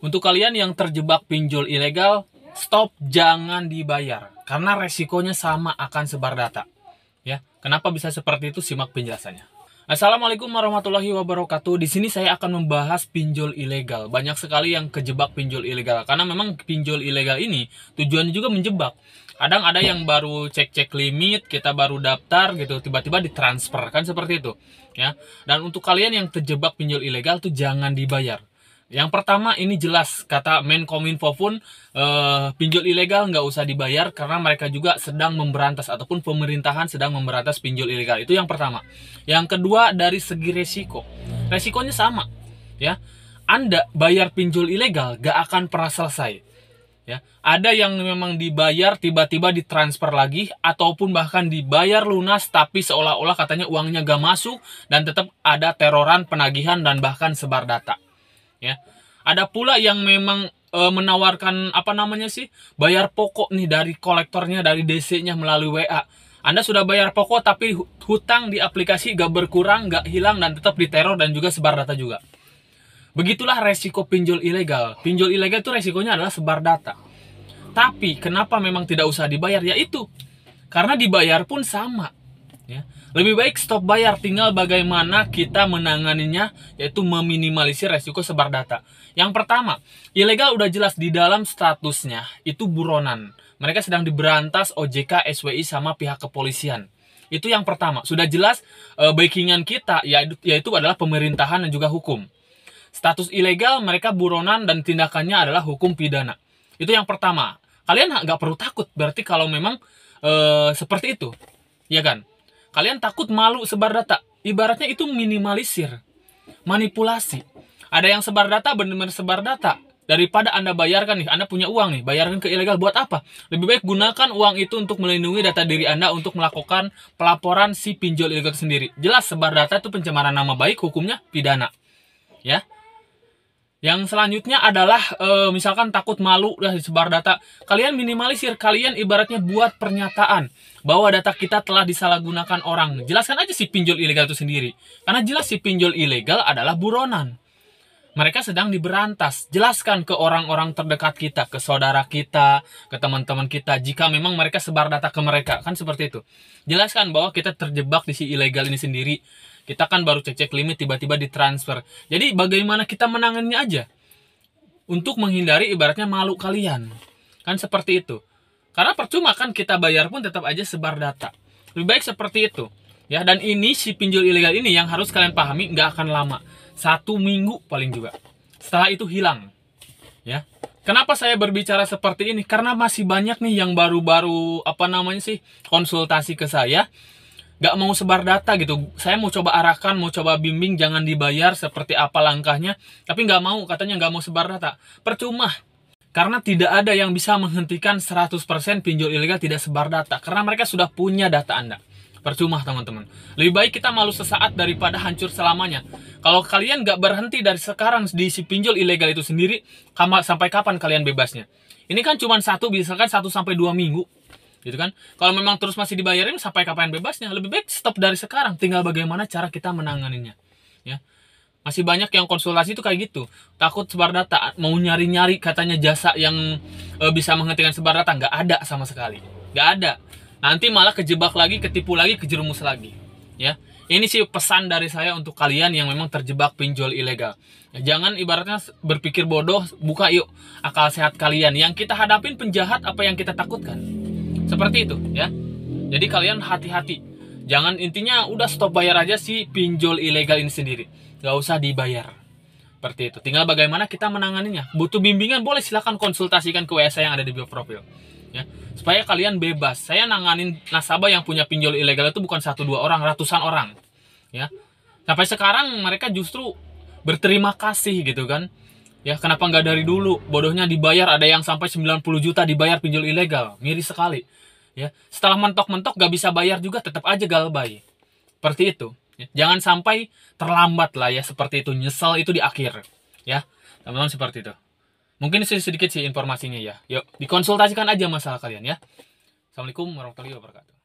Untuk kalian yang terjebak pinjol ilegal, stop, jangan dibayar. Karena resikonya sama akan sebar data. Ya, kenapa bisa seperti itu? Simak penjelasannya. Assalamualaikum warahmatullahi wabarakatuh. Di sini saya akan membahas pinjol ilegal. Banyak sekali yang kejebak pinjol ilegal. Karena memang pinjol ilegal ini tujuannya juga menjebak. Kadang ada yang baru cek-cek limit, kita baru daftar gitu, tiba-tiba ditransfer, kan seperti itu. Ya. Dan untuk kalian yang terjebak pinjol ilegal tuh jangan dibayar. Yang pertama, ini jelas kata Menkominfo pun pinjol ilegal nggak usah dibayar karena mereka juga sedang memberantas ataupun pemerintahan sedang memberantas pinjol ilegal. Itu yang pertama. Yang kedua, dari segi resiko. Resikonya sama, ya. Anda bayar pinjol ilegal gak akan pernah selesai. Ya, ada yang memang dibayar tiba-tiba ditransfer lagi ataupun bahkan dibayar lunas tapi seolah-olah katanya uangnya gak masuk dan tetap ada teroran, penagihan dan bahkan sebar data. Ya, ada pula yang memang menawarkan bayar pokok nih dari kolektornya, dari DC-nya melalui WA. Anda sudah bayar pokok tapi hutang di aplikasi gak berkurang, gak hilang dan tetap diteror dan juga sebar data juga. Begitulah resiko pinjol ilegal. Pinjol ilegal itu resikonya adalah sebar data. Tapi kenapa memang tidak usah dibayar? Yaitu karena dibayar pun sama. Ya. Lebih baik stop bayar, tinggal bagaimana kita menanganinya, yaitu meminimalisir resiko sebar data. Yang pertama, ilegal udah jelas di dalam statusnya, itu buronan. Mereka sedang diberantas OJK, SWI, sama pihak kepolisian. Itu yang pertama, sudah jelas backingan kita, yaitu adalah pemerintahan dan juga hukum. Status ilegal, mereka buronan dan tindakannya adalah hukum pidana. Itu yang pertama. Kalian nggak perlu takut, berarti kalau memang seperti itu, ya kan? Kalian takut malu sebar data. Ibaratnya itu minimalisir. Manipulasi. Ada yang sebar data, benar-benar sebar data. Daripada Anda bayarkan nih, Anda punya uang nih, bayarkan ke ilegal buat apa? Lebih baik gunakan uang itu untuk melindungi data diri Anda untuk melakukan pelaporan si pinjol ilegal sendiri. Jelas sebar data itu pencemaran nama baik, hukumnya pidana. Ya. Yang selanjutnya adalah misalkan takut malu udah disebar data. Kalian minimalisir, kalian ibaratnya buat pernyataan bahwa data kita telah disalahgunakan orang. Jelaskan aja si pinjol ilegal itu sendiri. Karena jelas si pinjol ilegal adalah buronan. Mereka sedang diberantas. Jelaskan ke orang-orang terdekat kita, ke saudara kita, ke teman-teman kita, jika memang mereka sebar data ke mereka. Kan seperti itu. Jelaskan bahwa kita terjebak di si ilegal ini sendiri. Kita kan baru cek-cek limit, tiba-tiba ditransfer. Jadi bagaimana kita menangannya aja. Untuk menghindari ibaratnya malu kalian. Kan seperti itu. Karena percuma kan kita bayar pun tetap aja sebar data. Lebih baik seperti itu. Ya, dan ini si pinjol ilegal ini yang harus kalian pahami nggak akan lama. 1 minggu paling juga. Setelah itu hilang. Ya. Kenapa saya berbicara seperti ini? Karena masih banyak nih yang baru-baru konsultasi ke saya. Gak mau sebar data gitu. Saya mau coba arahkan, mau coba bimbing, jangan dibayar seperti apa langkahnya. Tapi gak mau, katanya gak mau sebar data. Percuma. Karena tidak ada yang bisa menghentikan 100% pinjol ilegal tidak sebar data. Karena mereka sudah punya data Anda. Percuma teman-teman. Lebih baik kita malu sesaat daripada hancur selamanya. Kalau kalian gak berhenti dari sekarang di si pinjol ilegal itu sendiri, sampai kapan kalian bebasnya? Ini kan cuma misalkan 1-2 minggu. Gitu kan? Kalau memang terus masih dibayarin sampai kapan bebasnya? Lebih baik stop dari sekarang. Tinggal bagaimana cara kita menanganinya. Ya. Masih banyak yang konsultasi itu kayak gitu. Takut sebar data, mau nyari-nyari katanya jasa yang bisa menghentikan sebar data, nggak ada sama sekali. Nggak ada. Nanti malah kejebak lagi, ketipu lagi, kejerumus lagi. Ya. Ini sih pesan dari saya untuk kalian yang memang terjebak pinjol ilegal. Ya, jangan ibaratnya berpikir bodoh, buka yuk akal sehat kalian. Yang kita hadapin penjahat, apa yang kita takutkan. Seperti itu ya. Jadi kalian hati-hati. Jangan, intinya udah stop bayar aja si pinjol ilegal ini sendiri. Gak usah dibayar. Seperti itu. Tinggal bagaimana kita menanganinya. Butuh bimbingan boleh silahkan konsultasikan ke WA saya yang ada di bio profil. Ya. Supaya kalian bebas. Saya nanganin nasabah yang punya pinjol ilegal itu bukan 1-2 orang, ratusan orang. Ya. Sampai sekarang mereka justru berterima kasih gitu kan. Ya, kenapa nggak dari dulu? Bodohnya dibayar, ada yang sampai 90 juta dibayar pinjol ilegal. Miris sekali. Ya, setelah mentok-mentok nggak bisa bayar juga tetap aja galbay. Seperti itu. Ya, jangan sampai terlambat lah ya, seperti itu. Nyesel itu di akhir. Ya, teman-teman seperti itu. Mungkin sedikit sih informasinya ya. Yuk, dikonsultasikan aja masalah kalian ya. Assalamualaikum warahmatullahi wabarakatuh.